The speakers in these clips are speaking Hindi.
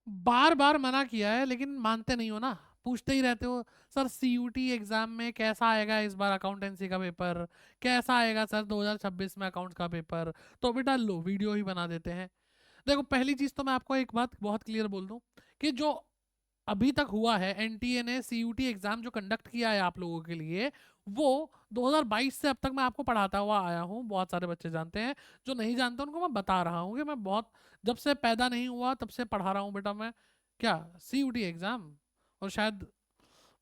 बार बार मना किया है लेकिन मानते नहीं हो ना, पूछते ही रहते हो। सर सीयूटी एग्जाम में कैसा आएगा इस बार अकाउंटेंसी का पेपर, कैसा आएगा सर 2026 में अकाउंट्स का पेपर। तो बेटा लो वीडियो ही बना देते हैं। देखो पहली चीज तो मैं आपको एक बात बहुत क्लियर बोल दूं कि जो अभी तक हुआ है, एनटीए ने सीयूटी एग्जाम जो कंडक्ट किया है आप लोगों के लिए, वो 2022 से अब तक मैं आपको पढ़ाता हुआ आया हूँ, बहुत सारे बच्चे जानते हैं। जो नहीं जानते उनको मैं बता रहा हूँ कि मैं बहुत, जब से पैदा नहीं हुआ तब से पढ़ा रहा हूँ बेटा मैं, क्या सीयूटी एग्जाम। और शायद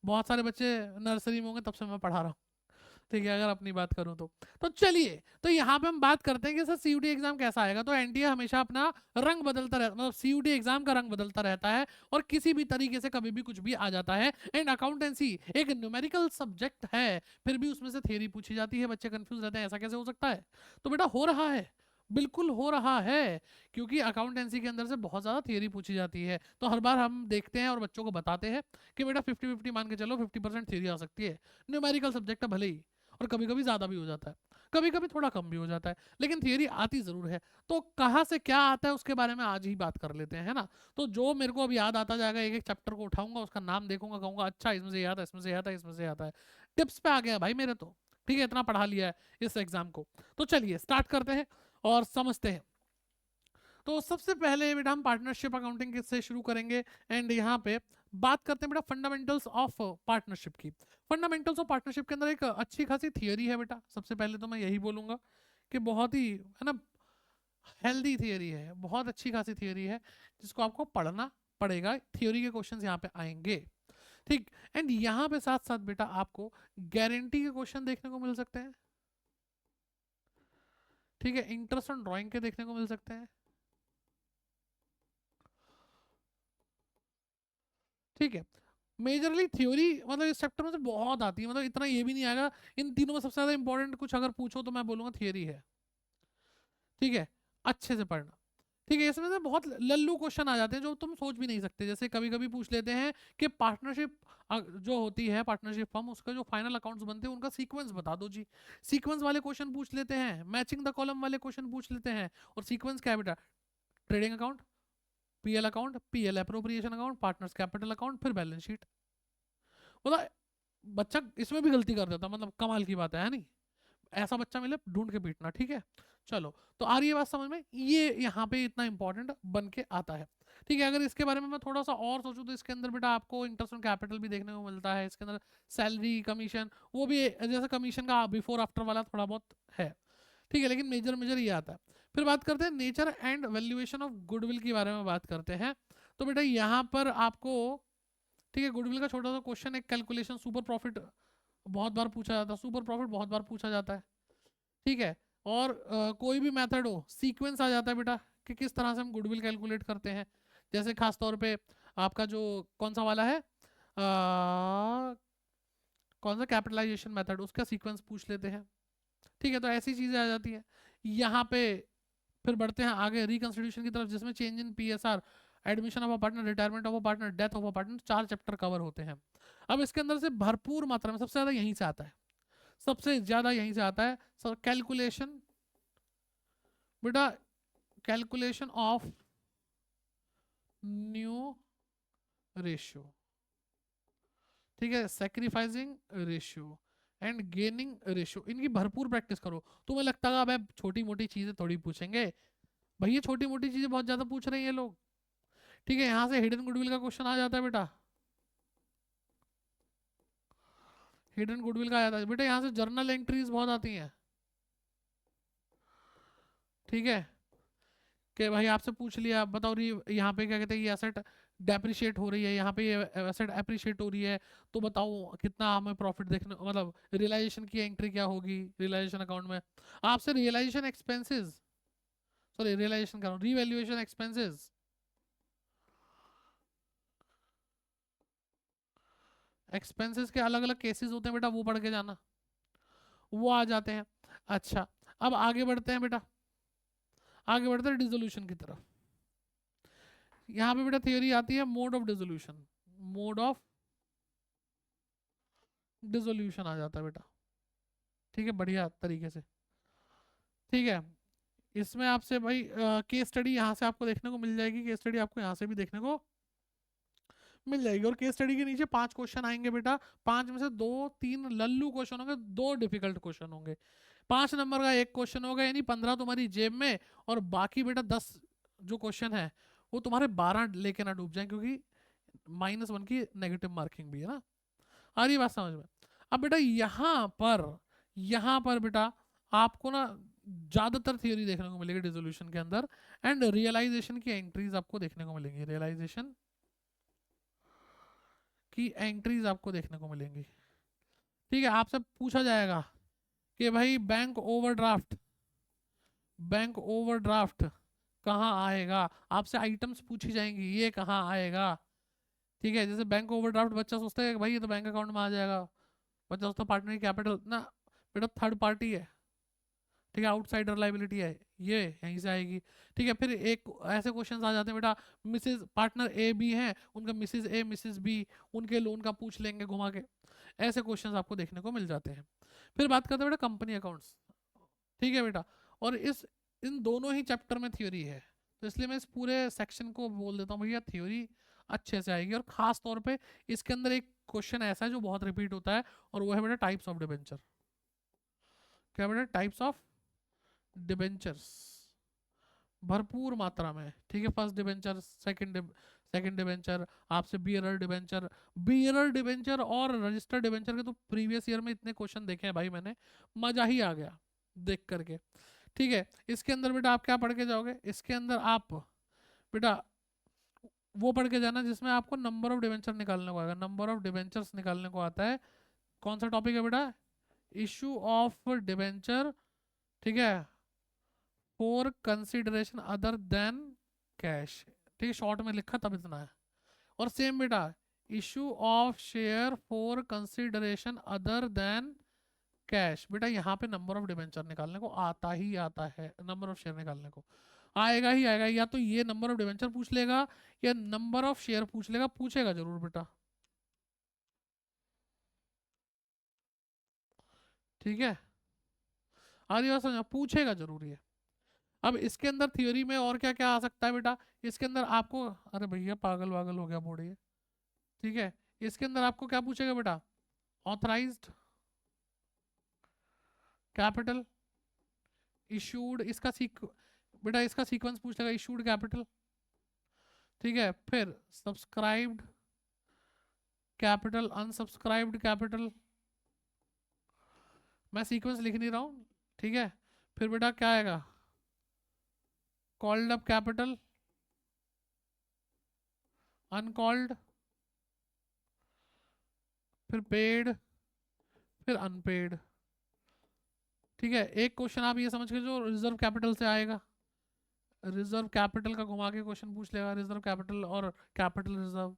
बहुत सारे बच्चे नर्सरी में होंगे तब से मैं पढ़ा रहा हूँ। ठीक है, अगर अपनी बात करूं तो चलिए, तो यहाँ पे हम बात करते हैं कि सर सीयूटी एग्जाम कैसा आएगा। तो एनटीए हमेशा अपना रंग बदलता रहता, मतलब सीयूटी एग्जाम का रंग बदलता रहता है और किसी भी तरीके से कभी भी कुछ भी आ जाता है। एंड अकाउंटेंसी एक न्यूमेरिकल सब्जेक्ट है, फिर भी उसमें से थियरी पूछी जाती है, बच्चे कंफ्यूज रहते हैं ऐसा कैसे हो सकता है। तो बेटा हो रहा है, बिल्कुल हो रहा है, क्योंकि अकाउंटेंसी के अंदर से बहुत ज़्यादा थियरी पूछी जाती है। तो हर बार हम देखते हैं और बच्चों को बताते हैं कि बेटा 50-50 मान के चलो, 50% थियरी आ सकती है। न्यूमेरिकल सब्जेक्ट है भले ही, और कभी कभी ज़्यादा भी हो जाता है, कभी कभी थोड़ा कम भी हो जाता है, लेकिन थियरी आती ज़रूर है। तो कहाँ से क्या आता है उसके बारे में आज ही बात कर लेते हैं, है ना। तो जो मेरे को अब याद आता जाएगा, एक एक चैप्टर को उठाऊंगा, उसका नाम देखूंगा, कहूंगा अच्छा इसमें से याद है, इसमें से याद है, इसमें से याद है। टिप्स पे आ गया भाई मेरे तो। ठीक है, इतना पढ़ा लिया है इस एग्जाम को। तो चलिए स्टार्ट करते हैं और समझते हैं। तो सबसे पहले बेटा हम पार्टनरशिप अकाउंटिंग से शुरू करेंगे। एंड यहाँ पे बात करते हैं बेटा फंडामेंटल्स ऑफ पार्टनरशिप की। फंडामेंटल्स ऑफ पार्टनरशिप के अंदर एक अच्छी खासी थियोरी है बेटा, सबसे पहले तो मैं यही बोलूंगा कि बहुत ही, है ना, हेल्दी थियोरी है, बहुत अच्छी खासी थियोरी है, जिसको आपको पढ़ना पड़ेगा। थियोरी के क्वेश्चन यहाँ पे आएंगे। ठीक। एंड यहाँ पे साथ साथ बेटा आपको गारंटी के क्वेश्चन देखने को मिल सकते हैं। ठीक है, इंटरेस्ट ऑन ड्राइंग के देखने को मिल सकते हैं। ठीक है, मेजरली थ्योरी मतलब इस चैप्टर में से बहुत आती है, मतलब इतना ये भी नहीं आएगा। इन तीनों में सबसे ज्यादा इंपॉर्टेंट कुछ अगर पूछो तो मैं बोलूंगा थियरी है। ठीक है, अच्छे से पढ़ना। ठीक है, इसमें से बहुत लल्लू क्वेश्चन आ जाते हैं जो तुम सोच भी नहीं सकते। जैसे कभी कभी पूछ लेते हैं कि पार्टनरशिप जो होती है, पार्टनरशिप फर्म, उसका जो फाइनल अकाउंट्स बनते हैं उनका सीक्वेंस बता दो जी। सीक्वेंस वाले क्वेश्चन पूछ लेते हैं, मैचिंग द कॉलम वाले क्वेश्चन पूछ लेते हैं। और सीक्वेंस क्या है बेटा? Trading account, PL account, PL appropriation account, partners capital account, फिर बैलेंस शीट। मतलब बच्चा इसमें भी गलती कर देता, मतलब कमाल की बात है नहीं। ऐसा बच्चा मिले ढूंढ के पीटना। ठीक है, चलो तो आ रही है बात समझ में, ये यहाँ पे इतना इंपॉर्टेंट बन के आता है। ठीक है, अगर इसके बारे में मैं थोड़ा सा और सोचूं तो इसके अंदर बेटा आपको इंटरेस्ट ऑन कैपिटल भी देखने को मिलता है, इसके अंदर सैलरी कमीशन, वो भी जैसे कमीशन का बिफोर आफ्टर वाला थोड़ा बहुत है। ठीक है, लेकिन मेजर मेजर ये आता है। फिर बात करते हैं nature and valuation of goodwill के बारे में बात करते हैं। तो बेटा यहाँ पर आपको, ठीक है, गुडविल का छोटा सा क्वेश्चन, एक कैलकुलेशन, सुपर प्रॉफिट बहुत बार पूछा जाता है, सुपर प्रॉफिट बहुत बार पूछा जाता है। ठीक है, और कोई भी मेथड हो, सीक्वेंस आ जाता है बेटा कि किस तरह से हम गुडविल कैलकुलेट करते हैं। जैसे खास तौर पे आपका जो कौन सा वाला है, कौन सा कैपिटलाइजेशन मेथड, उसका सीक्वेंस पूछ लेते हैं। ठीक है, तो ऐसी चीजें आ जाती है यहाँ पे। फिर बढ़ते हैं आगे रिकंसिडरेशन की तरफ, जिसमें change in PSR, admission of a partner, retirement of a partner, death of a partner, 4 chapter cover होते हैं। अब इसके अंदर से भरपूर मात्रा में सबसे ज्यादा यहीं से आता है, सबसे ज्यादा यहीं से आता है सर, कैलकुलेशन बेटा, कैलकुलेशन ऑफ न्यू रेशियो। ठीक है, sacrificing ratio and gaining ratio, इनकी भरपूर प्रैक्टिस करो। तुम्हें लगता है अब छोटी मोटी चीजें थोड़ी पूछेंगे, भैया छोटी मोटी चीजें बहुत ज्यादा पूछ रहे हैं ये लोग। ठीक है, यहां से हिडन गुडविल का क्वेश्चन आ जाता है बेटा, हिडन गुडविल का आ जाता है बेटा, यहाँ से जर्नल एंट्रीज बहुत आती हैं। ठीक है, कि भाई आपसे पूछ लिया, बताओ यहाँ पे क्या कहते हैं, ये एसेट डेप्रिशिएट हो रही है, यहाँ पे ये एसेट एप्रिशिएट हो रही है, तो बताओ कितना हमें प्रॉफिट देखने, मतलब रियलाइजेशन की एंट्री क्या होगी रियलाइजेशन अकाउंट में। आपसे रियलाइजेशन एक्सपेंसेस, सॉरी रियलाइजेशन कर रहा हूँ, रिवैल्यूएशन एक्सपेंसेस, एक्सपेंसेस के अलग अलग केसेस होते हैं बेटा, वो पढ़ के जाना, वो आ जाते हैं। अच्छा, अब आगे बढ़ते हैं बेटा, आगे बढ़ते हैं डिसोल्यूशन की तरफ। यहाँ पे बेटा थियोरी आती है mode of dissolution, mode of dissolution आ जाता है बेटा। ठीक है, बढ़िया तरीके से। ठीक है, इसमें आपसे भाई केस स्टडी यहाँ से आपको देखने को मिल जाएगी, केस स्टडी आपको यहाँ से भी देखने को मिल जाएगी। और केस स्टडी के नीचे 5 क्वेश्चन आएंगे बेटा, 5 में से 2-3 लल्लू क्वेश्चन होंगे, 2 डिफिकल्ट क्वेश्चन होंगे। 5 नंबर का एक क्वेश्चन होगा, यानी 15 तुम्हारी जेब में, और बाकी बेटा 10 जो क्वेश्चन है वो तुम्हारे 12 लेके ना डूब जाए, क्योंकि -1 की नेगेटिव मार्किंग भी है ना। आ रही बात समझ में? अब बेटा यहाँ पर बेटा आपको ना ज्यादातर थियोरी देखने को मिलेगी डिसोल्यूशन के अंदर, एंड रियलाइजेशन की एंट्रीज आपको देखने को मिलेंगी, रियलाइजेशन की एंट्रीज आपको देखने को मिलेंगी। ठीक है, आपसे पूछा जाएगा कि भाई बैंक ओवरड्राफ्ट कहाँ आएगा, आपसे आइटम्स पूछी जाएंगी, ये कहाँ आएगा। ठीक है, जैसे बैंक ओवरड्राफ्ट बच्चा सोचता है कि भाई ये तो बैंक अकाउंट में आ जाएगा, बच्चा सोचता पार्टनर की कैपिटल ना, बेटा थर्ड पार्टी है। ठीक है, आउटसाइडर लाइबिलिटी है, ये यहीं से आएगी। ठीक है, फिर एक ऐसे क्वेश्चन आ जाते हैं बेटा, मिसेज पार्टनर ए बी हैं, उनका मिसेज ए मिसेज बी, उनके लोन का पूछ लेंगे घुमा के, ऐसे क्वेश्चंस आपको देखने को मिल जाते हैं। फिर बात करते हैं बेटा कंपनी अकाउंट्स। ठीक है बेटा, और इन दोनों ही चैप्टर में थ्योरी है, तो इसलिए मैं इस पूरे सेक्शन को बोल देता हूँ भैया थ्योरी अच्छे से आएगी। और खास तौर पे इसके अंदर एक क्वेश्चन ऐसा है जो बहुत रिपीट होता है, और वो है बेटा टाइप्स ऑफ डिबेंचर। क्या बेटा? टाइप्स ऑफ डिबेंचर्स भरपूर मात्रा में। ठीक है, फर्स्ट डिबेंचर, सेकंड डिबेंचर, आपसे बियरर डिबेंचर और रजिस्टर्ड डिबेंचर के तो प्रीवियस ईयर में इतने क्वेश्चन देखे हैं भाई मैंने, मजा ही आ गया देख करके। ठीक है, इसके अंदर बेटा आप क्या पढ़ के जाओगे, इसके अंदर आप बेटा वो पढ़ के जाना जिसमें आपको नंबर ऑफ डिबेंचर निकालने को आएगा, नंबर ऑफ डिबेंचर्स निकालने को आता है। कौन सा टॉपिक है बेटा? Issue of debenture. ठीक है, for consideration other than cash. ठीक है, शॉर्ट में लिखा तब इतना है। और सेम बेटा, issue of share for consideration other than cash. बेटा यहाँ पे नंबर ऑफ डिबेंचर निकालने को आता ही आता है, नंबर ऑफ शेयर निकालने को आएगा ही आएगा। या तो ये नंबर ऑफ डिबेंचर पूछ लेगा, या नंबर ऑफ शेयर पूछ लेगा, पूछेगा जरूर बेटा। ठीक है, आधी बात समझ, पूछेगा जरूर ये। अब इसके अंदर थ्योरी में और क्या क्या आ सकता है बेटा, इसके अंदर आपको, अरे भैया पागल वागल हो गया बोर्ड ये। ठीक है, इसके अंदर आपको क्या पूछेगा बेटा? ऑथराइज्ड कैपिटल, इशूड, बेटा इसका सीक्वेंस पूछ लेगा, इशूड कैपिटल। ठीक है, फिर सब्सक्राइब्ड कैपिटल, अनसब्सक्राइब्ड कैपिटल, मैं सीक्वेंस लिख नहीं रहा हूँ। ठीक है, फिर बेटा क्या आएगा? कॉल्ड अप कैपिटल, अनकॉल्ड, फिर पेड, फिर अनपेड। ठीक है, एक क्वेश्चन आप ये समझ के जो रिजर्व कैपिटल से आएगा, रिजर्व कैपिटल का घुमा के क्वेश्चन पूछ लेगा, रिजर्व कैपिटल और कैपिटल रिजर्व,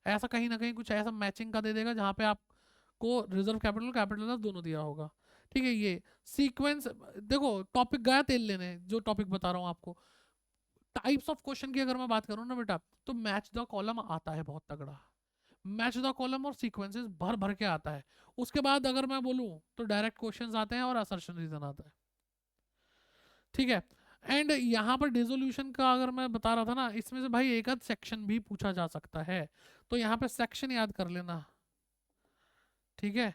ऐसा कहीं ना कहीं कुछ ऐसा मैचिंग का दे देगा जहां पे आपको रिजर्व कैपिटल कैपिटल दोनों दिया होगा। ठीक है, ये सीक्वेंस देखो, टॉपिक गया तेल लेने, जो टॉपिक बता रहा हूँ आपको। टाइप्स ऑफ क्वेश्चन की अगर मैं बात करूँ ना बेटा, तो मैच द कॉलम आता है बहुत तगड़ा, मैच द कॉलम और सीक्वेंसेस भर भर के आता है। उसके बाद अगर मैं बोलूँ तो डायरेक्ट क्वेश्चंस आते हैं और असर्शन रीजन आता है। ठीक है, एंड यहाँ पर डिसोल्यूशन का अगर मैं बता रहा था ना, इसमें से भाई एक आध सेक्शन भी पूछा जा सकता है, तो यहाँ पे सेक्शन याद कर लेना। ठीक है,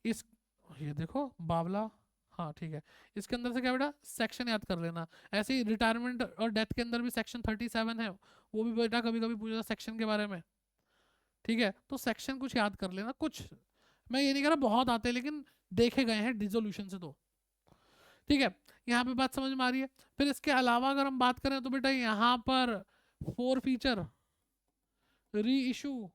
इस ये देखो बावला, हाँ ठीक है, इसके अंदर से क्या बेटा? सेक्शन याद कर लेना। ऐसे ही रिटायरमेंट और डेथ के अंदर भी सेक्शन 37 है, वो भी बेटा कभी कभी पूछा सेक्शन के बारे में। ठीक है, तो सेक्शन कुछ याद कर लेना, कुछ मैं ये नहीं कह रहा बहुत आते, लेकिन देखे गए हैं डिसोल्यूशन से तो। ठीक है, यहाँ पे बात समझ में आ रही है। फिर इसके अलावा अगर हम बात करें तो बेटा यहाँ पर 4 फीचर री इशू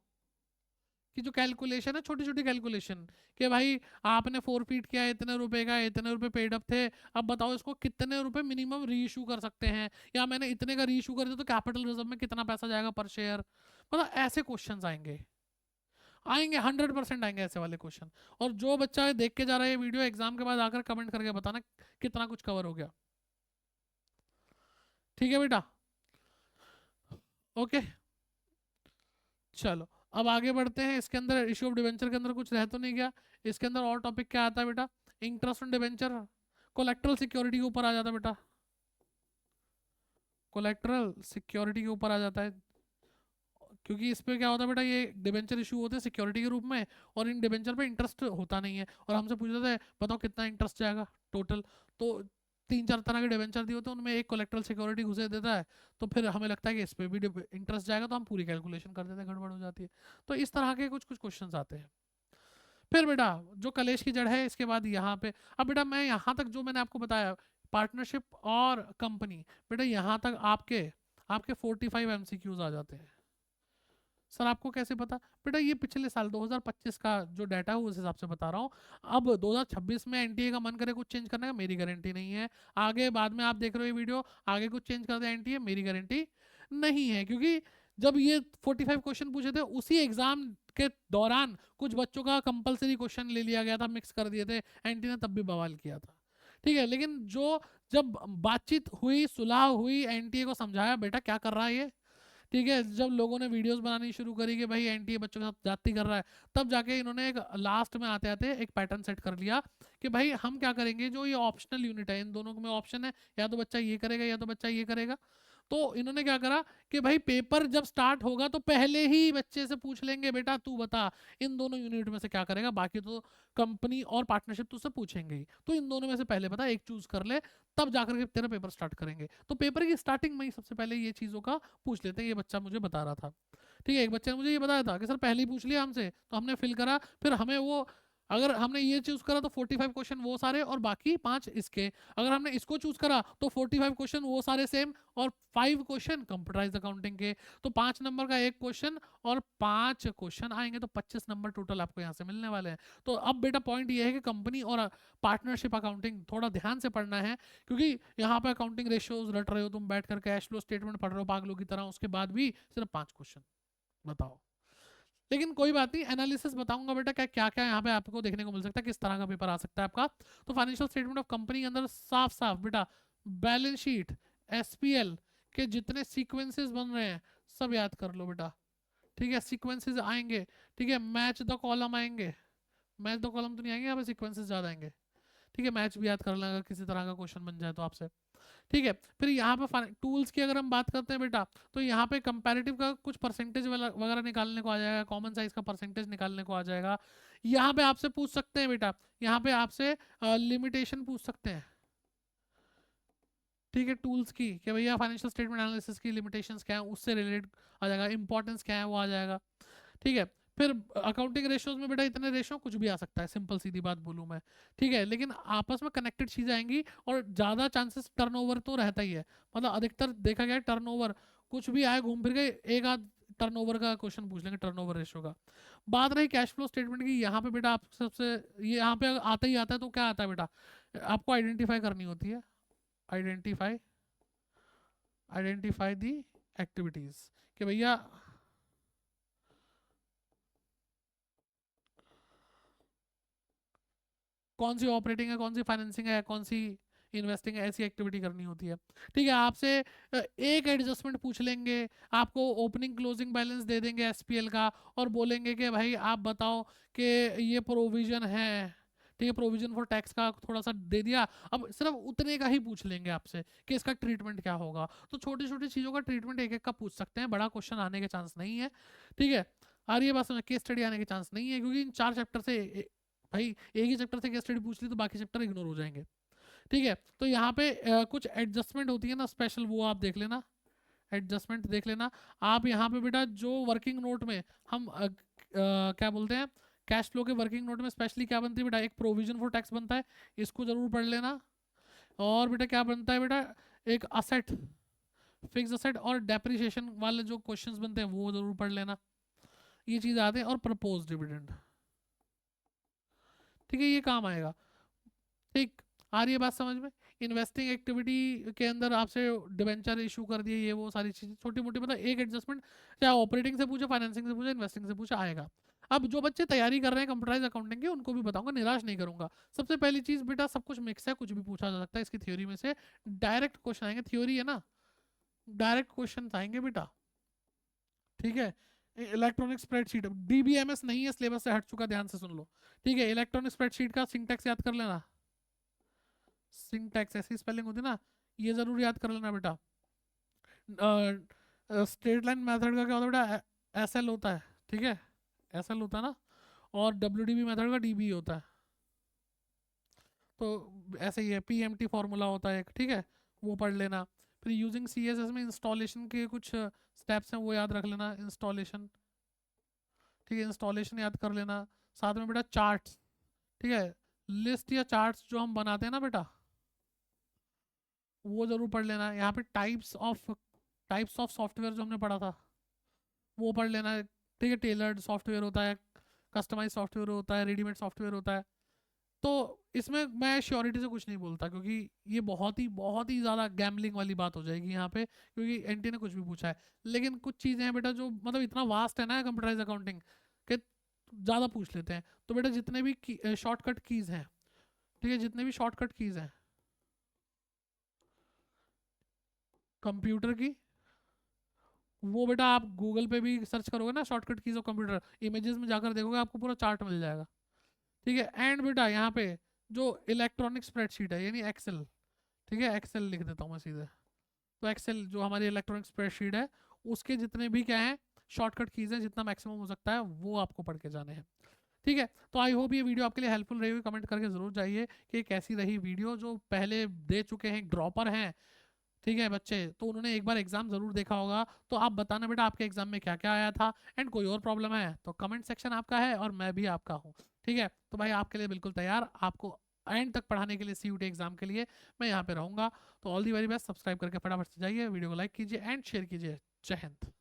की जो कैलकुलेशन है, छोटी छोटी कैलकुलेशन, कि भाई आपने 4 फीट किया, इतने रुपए का, इतने रुपए पेड अप थे, अब बताओ इसको कितने रुपए मिनिमम री इशू कर सकते हैं, या मैंने इतने का री इशू कर दिया तो कैपिटल रिजर्व में कितना पैसा जाएगा पर शेयर। मतलब ऐसे क्वेश्चन आएंगे, आएंगे 100% आएंगे ऐसे वाले क्वेश्चन। और जो बच्चा देख के जा रहा है ये वीडियो, एग्जाम के बाद आकर कमेंट करके बताना कितना कुछ कवर हो गया। ठीक है बेटा, ओके चलो अब आगे बढ़ते हैं। इसके अंदर इशू ऑफ डिवेंचर के अंदर कुछ रह तो नहीं गया। इसके अंदर और टॉपिक क्या आता है बेटा? Interest on debenture, colorectal security के ऊपर आ जाता है बेटा। कोलेक्ट्रल सिक्योरिटी के ऊपर आ जाता है, क्योंकि इस पे क्या होता है बेटा, ये डिबेंचर इशू होते हैं सिक्योरिटी के रूप में, और इन डिबेंचर पे इंटरेस्ट होता नहीं है, और हमसे पूछ रहे थे बताओ कितना इंटरेस्ट जाएगा टोटल, तो 3-4 तरह के डिबेंचर दिए होते हैं, उनमें एक कोलेक्ट्रल सिक्योरिटी घुसे देता है, तो फिर हमें लगता है कि इस पे भी इंटरेस्ट जाएगा, तो हम पूरी कैलकुलेशन कर देते हैं, गड़बड़ हो जाती है। तो इस तरह के कुछ कुछ क्वेश्चन आते हैं। फिर बेटा जो कलेश की जड़ है, इसके बाद यहाँ पे, अब बेटा मैं यहाँ तक जो मैंने आपको बताया पार्टनरशिप और कंपनी, बेटा यहाँ तक आपके आपके 45 एमसीक्यूज आ जाते हैं। सर आपको कैसे पता? बेटा ये पिछले साल 2025 का जो डाटा है उस हिसाब से बता रहा हूँ। अब 2026 में एनटीए का मन करे कुछ चेंज करने का, मेरी गारंटी नहीं है। आगे बाद में आप देख रहे हो ये वीडियो, आगे कुछ चेंज कर दे एनटीए, मेरी गारंटी नहीं है, क्योंकि जब ये 45 क्वेश्चन पूछे थे उसी एग्जाम के दौरान कुछ बच्चों का कंपलसरी क्वेश्चन ले लिया गया था, मिक्स कर दिए थे, एनटी ने तब भी बवाल किया था। ठीक है, लेकिन जो जब बातचीत हुई, सुलह हुई, एनटीए को समझाया बेटा क्या कर रहा है ये, ठीक है, जब लोगों ने वीडियोस बनानी शुरू करी कि भाई एनटीए बच्चों के साथ जाती कर रहा है, तब जाके इन्होंने एक लास्ट में आते आते एक पैटर्न सेट कर लिया कि भाई हम क्या करेंगे, जो ये ऑप्शनल यूनिट है, इन दोनों में ऑप्शन है, या तो बच्चा ये करेगा या तो बच्चा ये करेगा। तो इन्होंने क्या करा कि भाई पेपर जब स्टार्ट होगा तो पहले ही बच्चे से पूछ लेंगे बेटा तू बता इन दोनों यूनिट में से क्या करेगा, बाकी तो कंपनी और पार्टनरशिप तुझसे पूछेंगे ही, तो इन दोनों में से पहले बता, एक चूज कर ले, तब जाकर के तेरा पेपर स्टार्ट करेंगे। तो पेपर की स्टार्टिंग में ही सबसे पहले ये चीजों का पूछ लेते हैं, ये बच्चा मुझे बता रहा था। ठीक है, एक बच्चे ने मुझे ये बताया था कि सर पहले ही पूछ लिया हमसे, तो हमने फिल करा, फिर हमें वो, अगर हमने ये चूज करा तो 45 क्वेश्चन वो सारे और बाकी 5 इसके, अगर हमने इसको चूज करा तो 45 क्वेश्चन वो सारे सेम और 5 क्वेश्चन कंप्यूटराइज्ड अकाउंटिंग के, तो 5 नंबर का एक क्वेश्चन और 5 क्वेश्चन आएंगे, तो 25 नंबर टोटल आपको यहाँ से मिलने वाले हैं। तो अब बेटा पॉइंट ये है कि कंपनी और पार्टनरशिप अकाउंटिंग थोड़ा ध्यान से पढ़ना है, क्योंकि यहाँ पे अकाउंटिंग रेशियोज रट रहे हो तुम बैठ कर, कैश फ्लो स्टेटमेंट पढ़ रहे हो पागलों की तरह, उसके बाद भी सिर्फ 5 क्वेश्चन बताओ। लेकिन कोई बात नहीं, एनालिसिस बताऊंगा बेटा क्या क्या क्या यहाँ पे आपको देखने को मिल सकता है, किस तरह का पेपर आ सकता है आपका। तो फाइनेंशियल स्टेटमेंट ऑफ कंपनी के अंदर साफ साफ बेटा बैलेंस शीट, एसपीएल के जितने सीक्वेंसेस बन रहे हैं सब याद कर लो बेटा। ठीक है, सीक्वेंसेस आएंगे, ठीक है, मैच द कॉलम आएंगे, मैच द कॉलम तो नहीं आएंगे यहाँ पे, सीक्वेंसेस ज्यादा आएंगे। ठीक है, मैच भी याद कर लेगा किसी तरह का क्वेश्चन बन जाए तो आपसे। ठीक है, फिर यहाँ पे टूल्स की अगर हम बात करते हैं बेटा, तो यहाँ पे कंपैरेटिव का कुछ परसेंटेज वगैरह निकालने को आ जाएगा, कॉमन साइज का परसेंटेज निकालने को आ जाएगा। यहाँ पे आपसे पूछ सकते हैं बेटा, यहाँ पे आपसे लिमिटेशन पूछ सकते हैं। ठीक है, टूल्स की कि भैया फाइनेंशियल स्टेटमेंट एनालिसिस की लिमिटेशंस क्या है, उससे रिलेटेड आ जाएगा, इंपॉर्टेंस क्या है वो आ जाएगा। ठीक है, फिर अकाउंटिंग रेशियोज में बेटा इतने रेशियो कुछ भी आ सकता है, सिंपल सीधी बात बोलूं मैं। ठीक है, लेकिन आपस में कनेक्टेड चीजें आएंगी, और ज्यादा चांसेस टर्नओवर तो रहता ही है, मतलब अधिकतर देखा गया है टर्नओवर, कुछ भी आए घूम फिर के एक आध टर्नओवर का क्वेश्चन पूछ लेंगे, टर्नओवर रेशियो का। बात रही कैश फ्लो स्टेटमेंट की, यहाँ पे बेटा आप सबसे, ये यहाँ पे आता ही आता है, तो क्या आता है बेटा, आपको आइडेंटिफाई करनी होती है, आइडेंटिफाई आइडेंटिफाई दी एक्टिविटीज, कि भैया कौन सी ऑपरेटिंग है, कौन सी फाइनेंसिंग है, कौन सी इन्वेस्टिंग है, ऐसी एक्टिविटी करनी होती है। ठीक है, आपसे एक एडजस्टमेंट पूछ लेंगे, आपको ओपनिंग क्लोजिंग बैलेंस दे देंगे एसपीएल का, और बोलेंगे कि भाई आप बताओ कि ये प्रोविजन है, ठीक है, प्रोविजन फॉर टैक्स का थोड़ा सा दे दिया, अब सिर्फ उतने का ही पूछ लेंगे आपसे कि इसका ट्रीटमेंट क्या होगा। तो छोटी छोटी चीज़ों का ट्रीटमेंट एक एक का पूछ सकते हैं, बड़ा क्वेश्चन आने के चांस नहीं है। ठीक है, और ये बात समझ, केस स्टडी आने के चांस नहीं है, क्योंकि इन 4 चैप्टर से भाई एक ही चैप्टर से केस स्टडी पूछ ली तो बाकी चैप्टर इग्नोर हो जाएंगे। ठीक है, तो यहाँ पे कुछ एडजस्टमेंट होती है ना स्पेशल, वो आप देख लेना, एडजस्टमेंट देख लेना आप। यहाँ पे बेटा जो वर्किंग नोट में हम क्या बोलते हैं, कैश फ्लो के वर्किंग नोट में स्पेशली क्या बनती है बेटा, एक प्रोविजन फॉर टैक्स बनता है, इसको जरूर पढ़ लेना। और बेटा क्या बनता है बेटा, एक असेट, फिक्स असेट और डेप्रिसिएशन वाले जो क्वेश्चंस बनते हैं वो जरूर पढ़ लेना, ये चीज आते हैं। और प्रपोज डिविडेंड, ठीक है, ये काम आएगा। ठीक, आ रही है बात समझ में। इन्वेस्टिंग एक्टिविटी के अंदर आपसे डिबेंचर इशू कर दिए, ये वो सारी चीजें छोटी मोटी, मतलब एक एडजस्टमेंट, चाहे ऑपरेटिंग से पूछे, फाइनेंसिंग से पूछे, इन्वेस्टिंग से पूछे, आएगा। अब जो बच्चे तैयारी कर रहे हैं कंप्यूटराइज अकाउंटिंग की, उनको भी बताऊंगा, निराश नहीं करूंगा। सबसे पहली चीज बेटा, सब कुछ मिक्स है, कुछ भी पूछा जा सकता है इसकी थ्योरी में से, डायरेक्ट क्वेश्चन आएंगे, थ्योरी है ना, डायरेक्ट क्वेश्चन आएंगे बेटा। ठीक है, इलेक्ट्रॉनिक स्प्रेडशीट, डीबीएमएस नहीं है, सिलेबस से हट चुका, ध्यान से सुन लो। ठीक है, इलेक्ट्रॉनिक स्प्रेडशीट का सिंटैक्स याद कर लेना, सिंटैक्स ऐसी स्पेलिंग होती है ना, ये जरूर याद कर लेना बेटा। स्ट्रेट लाइन मेथड का क्या होता है बेटा, एसएल होता है, ठीक है, एसएल होता है ना, और डब्ल्यूडीबी मेथड का डीबी होता है। तो ऐसे ही है, पीएमटी फार्मूला होता है एक, ठीक है, वो पढ़ लेना। फिर यूजिंग सीएसएस में इंस्टॉलेशन के कुछ स्टेप्स हैं, वो याद रख लेना, इंस्टॉलेशन, ठीक है, इंस्टॉलेशन याद कर लेना। साथ में बेटा चार्ट्स, ठीक है, लिस्ट या चार्ट्स जो हम बनाते हैं ना बेटा, वो जरूर पढ़ लेना। यहाँ पे टाइप्स ऑफ सॉफ्टवेयर जो हमने पढ़ा था वो पढ़ लेना है, ठीक है, टेलर्ड सॉफ्टवेयर होता है, कस्टमाइज सॉफ्टवेयर होता है, रेडीमेड सॉफ्टवेयर होता है। तो इसमें मैं श्योरिटी से कुछ नहीं बोलता, क्योंकि ये बहुत ही ज़्यादा गैमलिंग वाली बात हो जाएगी यहाँ पे, क्योंकि एनटी ने कुछ भी पूछा है। लेकिन कुछ चीज़ें हैं बेटा जो मतलब इतना वास्ट है ना कंप्यूटराइज अकाउंटिंग कि ज़्यादा पूछ लेते हैं। तो बेटा जितने भी शॉर्टकट कीज़ हैं, ठीक है, जितने भी शॉर्टकट कीज़ हैं कंप्यूटर की, वो बेटा आप गूगल पे भी सर्च करोगे ना shortcut keys of computer, images में जाकर देखोगे आपको पूरा चार्ट मिल जाएगा, ठीक है। एंड बेटा यहाँ पे जो इलेक्ट्रॉनिक स्प्रेडशीट है यानी एक्सेल, ठीक है, एक्सेल लिख देता हूँ मैं सीधे। तो एक्सेल जो हमारी इलेक्ट्रॉनिक स्प्रेडशीट है, उसके जितने भी क्या है शॉर्टकट कीज़ हैं, जितना मैक्सिमम हो सकता है वो आपको पढ़ के जाने हैं, ठीक है। तो आई होप ये वीडियो आपके लिए हेल्पफुल रही होगी। कमेंट करके ज़रूर जाइए कि कैसी रही वीडियो। जो पहले दे चुके हैं ड्रॉपर हैं, ठीक है बच्चे, तो उन्होंने एक बार एग्जाम जरूर देखा होगा। तो आप बताना बेटा आपके एग्जाम में क्या क्या आया था, एंड कोई और प्रॉब्लम है तो कमेंट सेक्शन आपका है और मैं भी आपका हूँ, ठीक है। तो भाई आपके लिए बिल्कुल तैयार, आपको एंड तक पढ़ाने के लिए सीयूटी एग्जाम के लिए मैं यहाँ पे रहूँगा। तो all the very best, subscribe करके फटाफट से जाइए, वीडियो को लाइक कीजिए एंड शेयर कीजिए। जय हिंद।